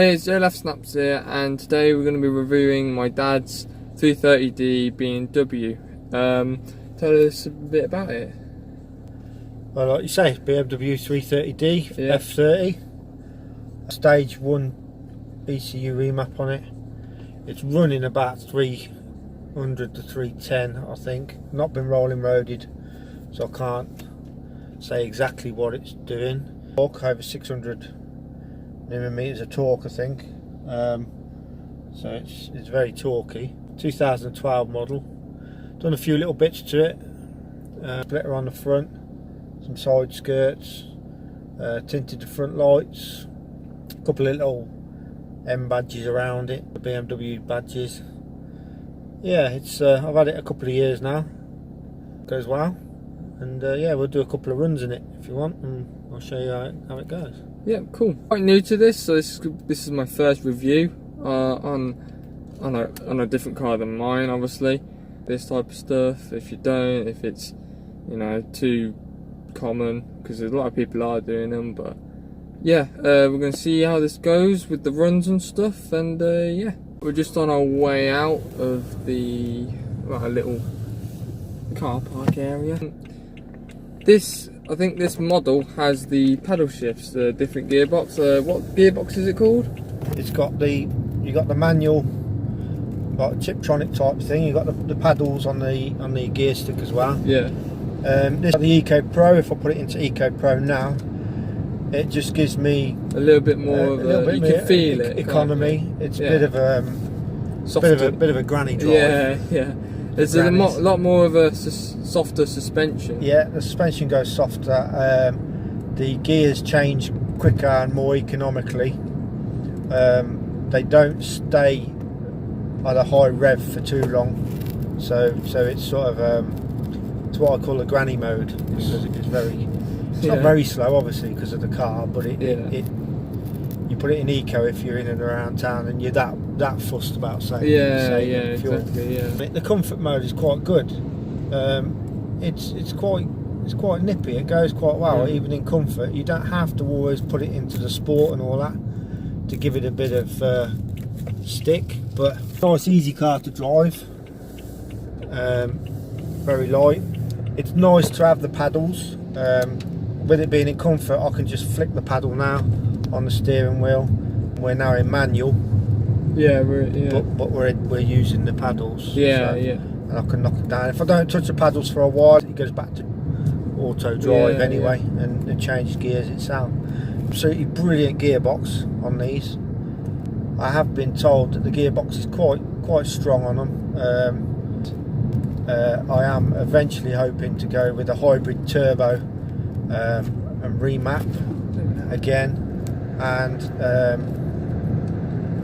Hey, it's JLF Snaps here, and today we're going to be reviewing my dad's 330D BMW. Tell us a bit about it. Well, like you say, BMW 330D, Yeah. F30, stage 1 ECU remap on it. It's running about 300 to 310, I think. Not been rolling roaded, so I can't say exactly what it's doing. Torque over 600 millimeters of torque, I think. So it's very torquey. 2012 model. Done a few little bits to it. Splitter on the front, some side skirts, tinted the front lights, a couple of little M badges around it, the BMW badges. Yeah, it's I've had it a couple of years now. Goes well, and yeah, we'll do a couple of runs in it if you want, and I'll show you how it goes. Yeah, cool. Quite new to this, so this is my first review on a different car than mine, obviously. This type of stuff, if it's, you know, too common, because a lot of people are doing them, but yeah, we're going to see how this goes with the runs and stuff, and yeah. We're just on our way out of the little car park area. I think this model has the paddle shifts, the different gearbox. What gearbox is it called? It's got the manual, like Tiptronic type thing. You got the paddles on the gear stick as well. Yeah. This is the Eco Pro. If I put it into Eco Pro now, it just gives me a little bit more you can feel it. Economy. It's a bit of a bit of a granny drive. Yeah, yeah. It's a lot more of a softer suspension. Yeah, the suspension goes softer. The gears change quicker and more economically. They don't stay at a high rev for too long, so it's sort of it's what I call a granny mode, because it's very. It's not very slow, obviously, because of the car, but you put it in eco if you're in and around town, and you're that fussed about saving. Fuel. Exactly. Yeah. The comfort mode is quite good. It's quite nippy. It goes quite well, even in comfort. You don't have to always put it into the sport and all that to give it a bit of stick. But nice, easy car to drive. Very light. It's nice to have the paddles. With it being in comfort, I can just flick the paddle now on the steering wheel. We're now in manual. Yeah, but we're using the paddles. Yeah, so, yeah. And I can knock it down. If I don't touch the paddles for a while, it goes back to auto drive anyway, and changes gears itself. Absolutely brilliant gearbox on these. I have been told that the gearbox is quite strong on them. I am eventually hoping to go with a hybrid turbo and remap again, and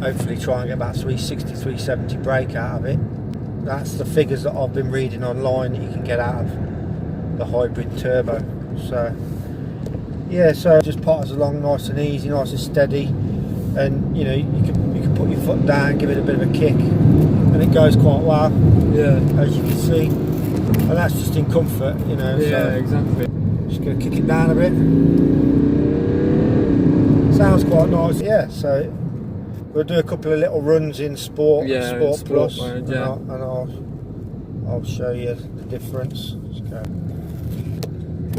hopefully try and get about 360, 370 brake out of it. That's the figures that I've been reading online that you can get out of the hybrid turbo. So yeah, so just potters along nice and easy, nice and steady, and you know, you can put your foot down, give it a bit of a kick, and it goes quite well. Yeah, as you can see, and that's just in comfort, you know. Yeah, so exactly. Just gonna kick it down a bit. Sounds quite nice. Yeah, so we'll do a couple of little runs in Sport, Sport Plus, mode, and I'll show you the difference.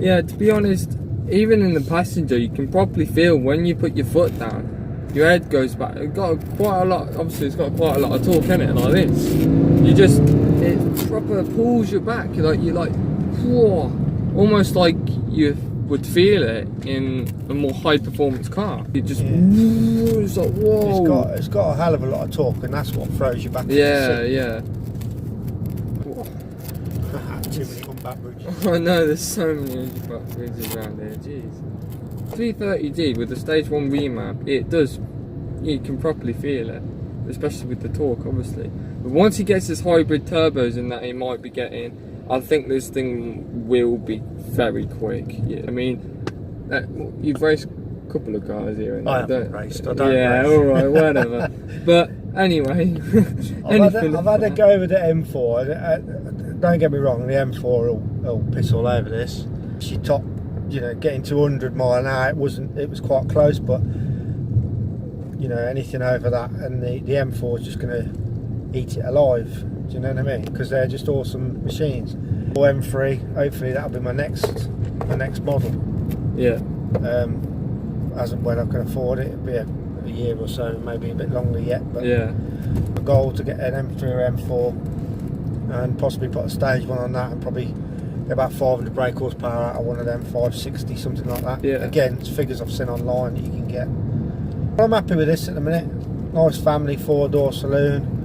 Yeah, to be honest, even in the passenger, you can probably feel when you put your foot down, your head goes back. It's got quite a lot. Obviously, it's got quite a lot of torque in it, like this. It proper pulls you back. You're like, whoa, almost like you would feel it in a more high performance car. It just, it's like, whoa. It's got a hell of a lot of torque, and that's what throws you back. Yeah. Too many comeback bridges. I know, there's so many comeback bridges around here. Jeez. 330D with the stage 1 remap, you can properly feel it, especially with the torque, obviously. But once he gets his hybrid turbos in that he might be getting, I think this thing will be very quick. Yeah, I mean, you've raced a couple of cars here and I haven't raced. I don't race. Yeah, alright, whatever. But anyway, I've had a go with the M4. Don't get me wrong, the M4 will piss all over this. She topped, you know, getting to 100 mile an hour. It was quite close, but you know, anything over that, and the M4 is just going to eat it alive. Do you know what I mean? Because they're just awesome machines. Or M3, hopefully that'll be my next model. Yeah. As and when I can afford it, it'll be a year or so, maybe a bit longer yet. But Yeah. a goal to get an M3 or M4, and possibly put a stage one on that, and probably get about 500 brake horsepower out of one of them, 560, something like that. Yeah. Again, it's figures I've seen online that you can get. But I'm happy with this at the minute. Nice family 4-door saloon.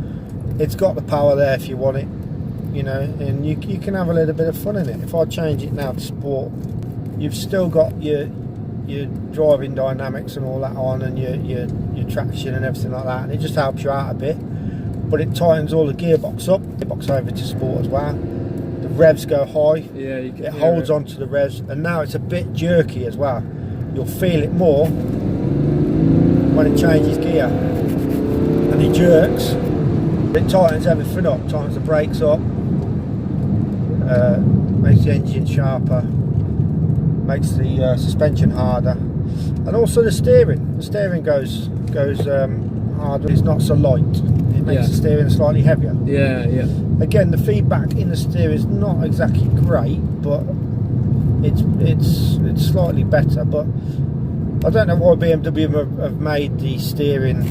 It's got the power there if you want it, you know, and you can have a little bit of fun in it. If I change it now to sport, you've still got your driving dynamics and all that on, and your traction and everything like that, and it just helps you out a bit. But it tightens all the gearbox up. Gearbox over to sport as well. The revs go high. Yeah, you can it holds onto the revs, and now it's a bit jerky as well. You'll feel it more when it changes gear, and it jerks. It tightens everything up. Tightens the brakes up. Makes the engine sharper. Makes the suspension harder, and also the steering. The steering goes harder. It's not so light. It makes the steering slightly heavier. Yeah, yeah. Again, the feedback in the steer is not exactly great, but it's slightly better. But I don't know why BMW have made the steering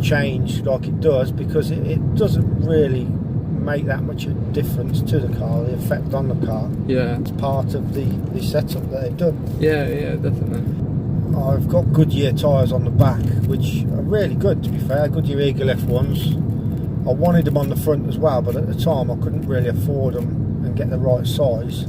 change like it does, because it doesn't really make that much of a difference to the car, the effect on the car. Yeah. It's part of the setup that they've done. Yeah, yeah, definitely. I've got Goodyear tyres on the back, which are really good, to be fair. Goodyear Eagle F1s. I wanted them on the front as well, but at the time I couldn't really afford them and get the right size.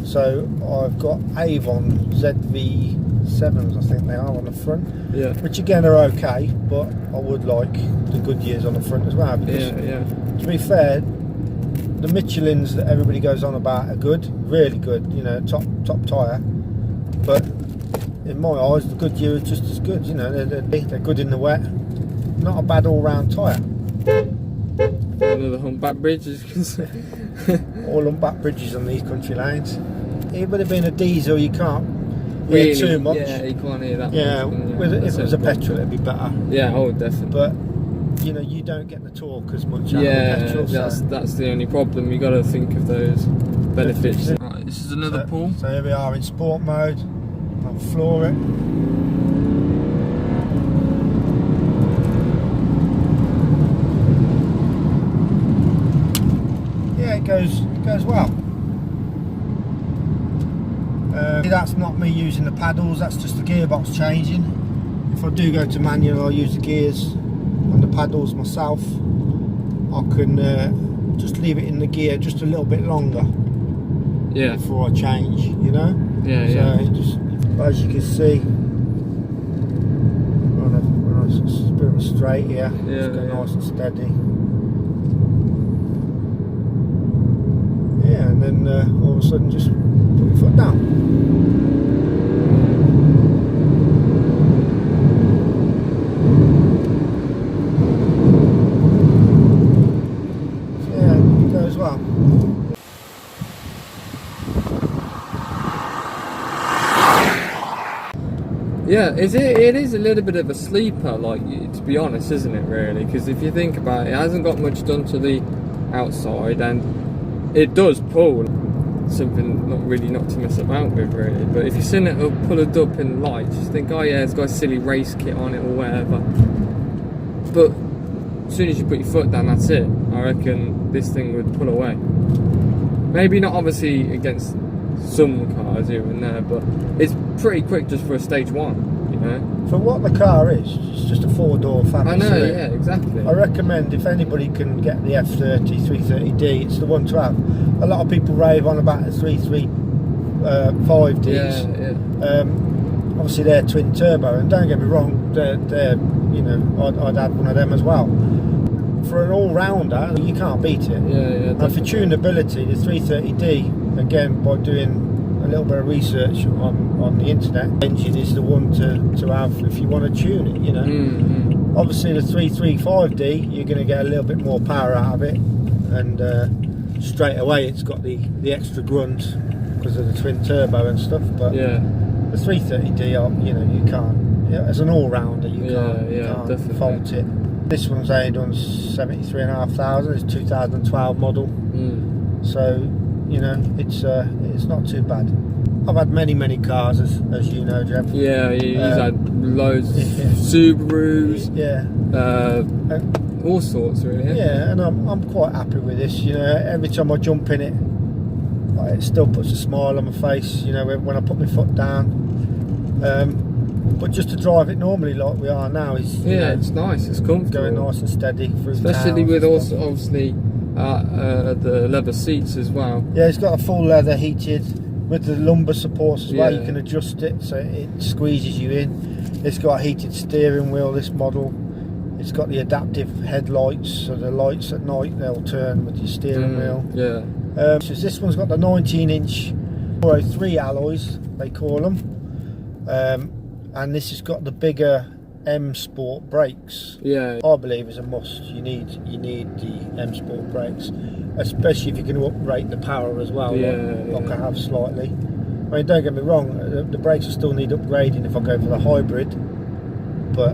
So I've got Avon ZV7s, I think they are, on the front. Yeah. Which again are okay, but I would like the Goodyears on the front as well. Because to be fair, the Michelins that everybody goes on about are good, really good, you know, top tyre. But in my eyes, the Goodyear is just as good, you know, they're good in the wet. Not a bad all-round tyre. Another humpback bridge, as you can see. All humpback bridges on these country lanes. It would have been a diesel, you can't Really, hear too much. Yeah, you can't hear that Yeah, much. if it was a petrol, it'd be better. Yeah, oh, definitely. But you know, you don't get the torque as much out of petrol. That's the only problem. You got to think of those benefits. Right, this is another pool. So here we are in sport mode. I'll floor it. Yeah, it goes well. That's not me using the paddles, that's just the gearbox changing. If I do go to manual, I'll use the gears and the paddles myself. I can just leave it in the gear just a little bit longer before I change, you know? Just, as you can see, on a bit of a straight here, just go nice and steady. Yeah, and then all of a sudden just put your foot down. Well. Yeah, it is a little bit of a sleeper, like, to be honest, isn't it, really? Because if you think about it, it hasn't got much done to the outside, and it does pull. Something not to mess about with, really. But if you've seen it pull it up in lights, you think, oh yeah, it's got a silly race kit on it or whatever. But as soon as you put your foot down, that's it. I reckon this thing would pull away. Maybe not obviously against some cars here and there, but it's pretty quick just for a stage one, you know. For what the car is, it's just a 4-door family. I know, yeah, exactly. I recommend if anybody can get the F30, 330D, it's the one to have. A lot of people rave on about the 335Ds. Yeah. Obviously they're twin turbo, and don't get me wrong, they're you know, I'd add one of them as well. For an all-rounder, you can't beat it. Yeah. And for tunability, the 330D, again, by doing a little bit of research on the internet, engine is the one to have if you want to tune it, you know. Mm-hmm. Obviously the 335D, you're going to get a little bit more power out of it, and straight away it's got the extra grunt because of the twin turbo and stuff. But the 330D, you know, as an all-rounder, you can't definitely fault it. This one's only done 73,500. It's 2012 model. So, you know, it's not too bad. I've had many cars, as you know, Jeff. Yeah, you've had loads of Subarus. Yeah. All sorts, really. Yeah, and I'm quite happy with this. You know, every time I jump in it, it still puts a smile on my face. You know, when I put my foot down. But just to drive it normally like we are now is it's nice. It's comfortable. Going nice and steady through especially with also obviously the leather seats as well. Yeah, it's got a full leather heated with the lumbar supports as well. Yeah. You can adjust it so it squeezes you in. It's got a heated steering wheel, this model. It's got the adaptive headlights, so the lights at night they'll turn with your steering wheel. Yeah. So this one's got the 19-inch 403 alloys, they call them. And this has got the bigger M Sport brakes. Yeah. I believe is a must. You need the M Sport brakes, especially if you're going to upgrade the power as well. Like I have slightly. I mean, don't get me wrong, the brakes will still need upgrading if I go for the hybrid, but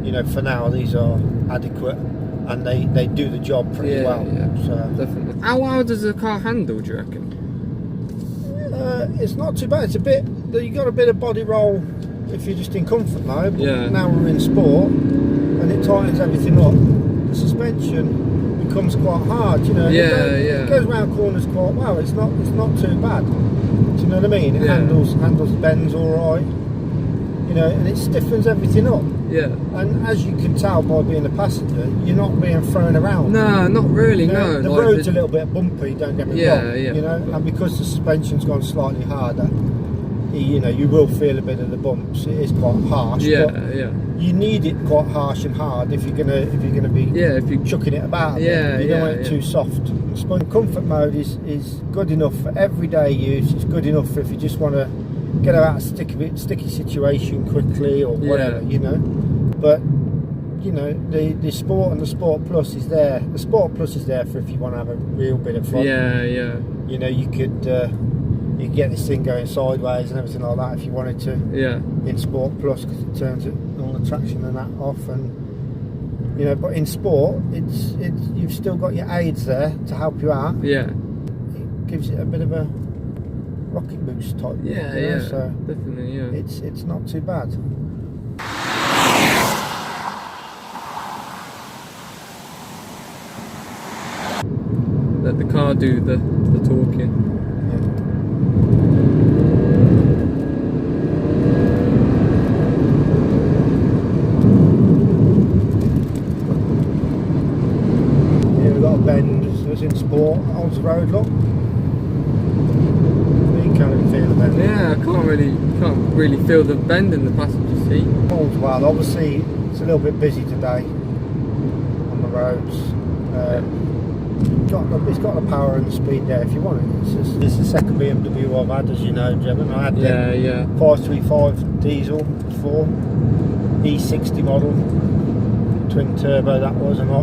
you know, for now these are adequate and they do the job pretty well. Yeah, so definitely. How well does the car handle, do you reckon? It's not too bad. It's a bit. You got a bit of body roll if you're just in comfort mode. But now we're in sport, and it tightens everything up. The suspension becomes quite hard. You know. It goes around corners quite well. It's not too bad. Do you know what I mean? It handles the bends all right. You know, and it stiffens everything up. Yeah. And as you can tell by being a passenger, you're not being thrown around. No, not really. You know, no. The like road's a little bit bumpy. Don't get me wrong. Yeah. You know, and because the suspension's gone slightly harder, you know, you will feel a bit of the bumps. It is quite harsh. Yeah. You need it quite harsh and hard if you're gonna be if you chucking it about. You don't want it too soft. Comfort mode is good enough for everyday use. It's good enough for if you just want to get out of a sticky situation quickly or whatever. You know, but you know, the Sport and the Sport Plus is there. The Sport Plus is there for if you want to have a real bit of fun. Yeah. You know, you could get this thing going sideways and everything like that if you wanted to. Yeah. In Sport Plus, because it turns all the traction and that off, and you know, but in Sport, it's you've still got your aids there to help you out. Yeah. It gives it a bit of a rocket boost type. Yeah. So definitely. Yeah. It's not too bad. Let the car do the talking. Here we've got a bend as in Sport onto the road. Look, you can't feel the bend. Yeah, I can't really feel the bend in the passenger seat. Holds well. Obviously, it's a little bit busy today on the roads. It's got the power and the speed there if you want it. It's the second BMW I've had, as you know, Jevon. I had the 535 diesel before, E60 model, twin turbo that was, and I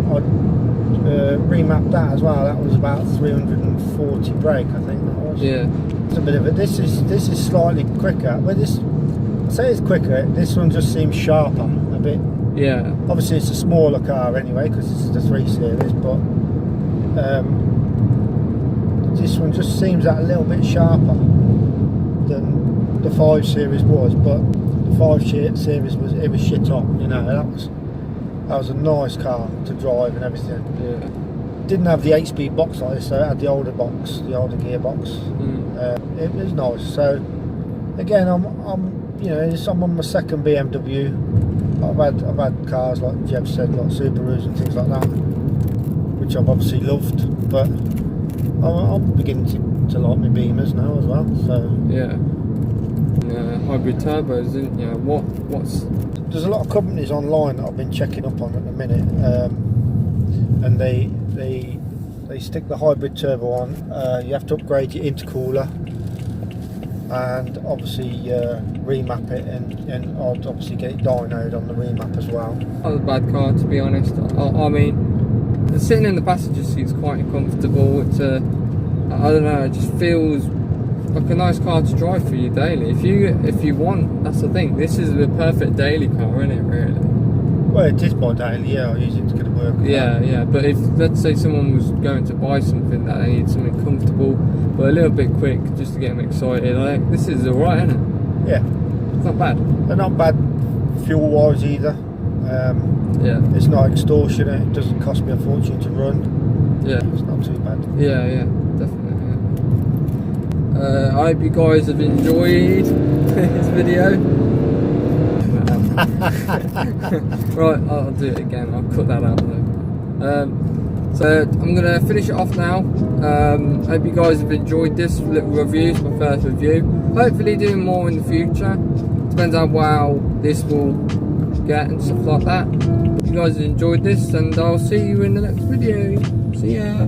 remapped that as well. That was about 340 brake, I think that was. Yeah. It's a bit of it. This is slightly quicker, but I say it's quicker. This one just seems sharper a bit. Yeah. Obviously, it's a smaller car anyway because it's the 3 Series, but. This one just seems that a little bit sharper than the 5 Series was, but the 5 Series was shit hot. You know, that was a nice car to drive and everything. Yeah. Didn't have the 8-speed box like this, so it had the older box, the older gearbox. It was nice. So again, I'm on my second BMW. I've had cars like Jeff said, like Subarus and things like that, which I've obviously loved, but I'm beginning to like my Beamers now as well. So hybrid turbos, isn't you? What's there's a lot of companies online that I've been checking up on at the minute, and they stick the hybrid turbo on. You have to upgrade your intercooler and obviously remap it, and I'd obviously get it dynoed on the remap as well. Not a bad car, to be honest. I mean, sitting in the passenger seat's quite comfortable. It's I don't know, it just feels like a nice car to drive for you daily. If you want, that's the thing. This is the perfect daily car, isn't it? Really. Well, it is my daily. Yeah, I use it to get to work. Yeah. But if, let's say, someone was going to buy something that they need something comfortable but a little bit quick, just to get them excited, I think this is alright, isn't it? Yeah. It's not bad. They're not bad fuel-wise either. Yeah. It's not extortionate. It doesn't cost me a fortune to run. Yeah. It's not too bad. Yeah, definitely. Yeah. I hope you guys have enjoyed this video. Right, I'll do it again. I'll cut that out though. So I'm gonna finish it off now. Hope you guys have enjoyed this little review. It's my first review. Hopefully doing more in the future. Depends how well this will get and stuff like that. Hope you guys have enjoyed this, and I'll see you in the next video. See ya.